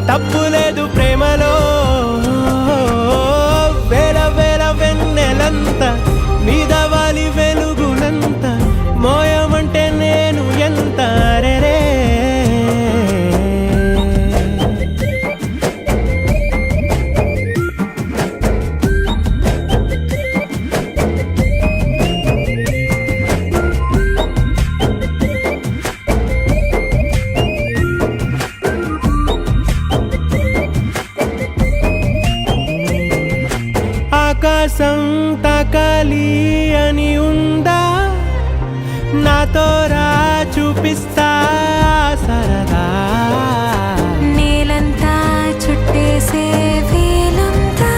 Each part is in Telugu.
తప్పు లేదు ప్రేమలో. వేల వేల వెన్నెలంత మీద వాలి వెలుగునంత మోయమంటే నేను ఎంత రే. ఆకాశం తాకాలి అని ఉందా, నాతో రా చూపిస్తా సరదా. నేలంతా చుట్టేసే వీలుందా,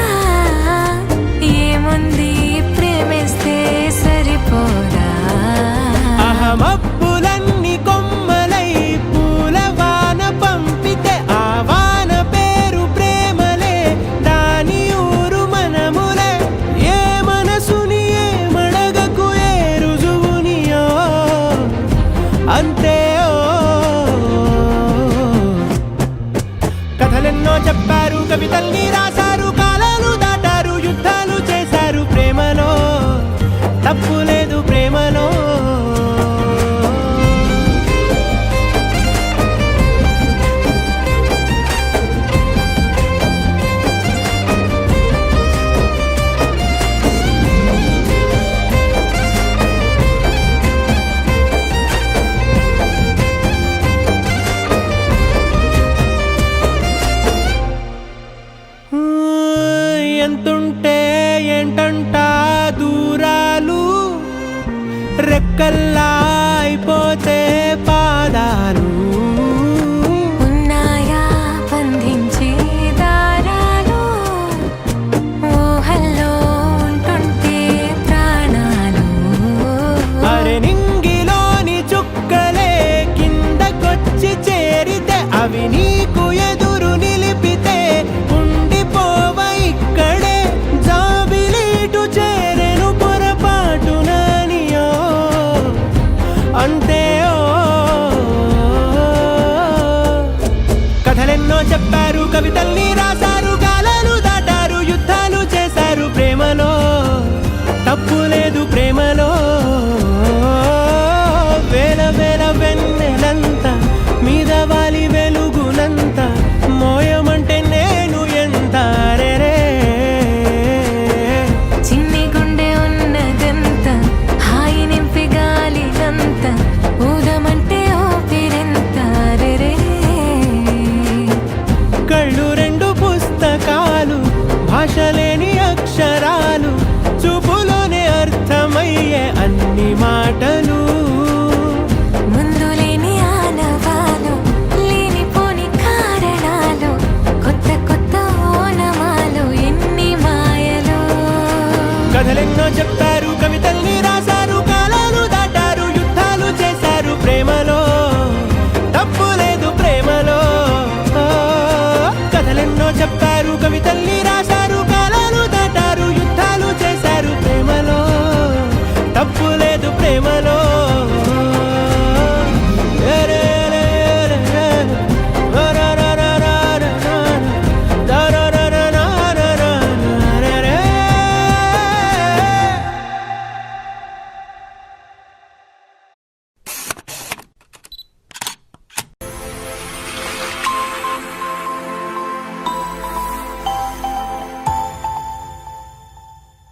ఏముంది ప్రేమిస్తే సరిపోదా. అహమప్పులన్నీ కొమ్మలై పూల వాన పంపితే ఆ వాన పేరు ప్రేమలే, దాని ఊరు మనములే. ఏ మనసుని ఏ మడగకు ఏ రుజువునియో అంతే. కథలెన్నో చెప్పారు, కవితల్ని రాశారు, కాలాలు దాటారు, యుద్ధాలు చేశారు ప్రేమలో. తప్పు లేదు ప్రేమలో. ఎంతుంటే ఏంటంట దూరాలు, రెక్కల్లా అయిపోతే పాదాలు. ఉన్నాయా బంధించే దారాలు, ఊహల్లో ఉంటుంటే ప్రాణాలు. అరే నింగిలోని చుక్కలే కిందకొచ్చి చేరితే, అవి నీకు ఎదురు నిలిపితే ఉండిపోవ ఇక్కడే. జాబిలీటు చేరెను పొరపాటుననియో అంతే. కథలెన్నో చెప్పారు, కవితల్ని రాశారు, కాలాలు దాటారు, యుద్ధాలు చేశారు ప్రేమలో. తప్పు లేదు ప్రేమలో. వేల వేల వెన్నెలంత మీద వాలి వెలుగునంత మోయమంటే నేను ఎంత రే. చిన్ని గుండె ఉన్నదంత హాయి నింపి గాలినంత ఊదమంటే ఊపిరెంత రే. కళ్ళు రెండు పుస్తకాలు, భాష లేని అక్షరాలు, చూపులోనే అర్థమయ్యే అన్ని మాటలు. ముందు లేని ఆనవాలు, లేనిపోని కారణాలు, కొత్త కొత్త ఓనమాలు, ఎన్ని మాయలు. కథలెన్నో చెప్పారు, కవితల్ని రాశారు, కాలాలు దాటారు, యుద్ధాలు చేశారు ప్రేమలో. తప్పు లేదు ప్రేమలో. కథలెన్నో చెప్పారు, కవితల్ని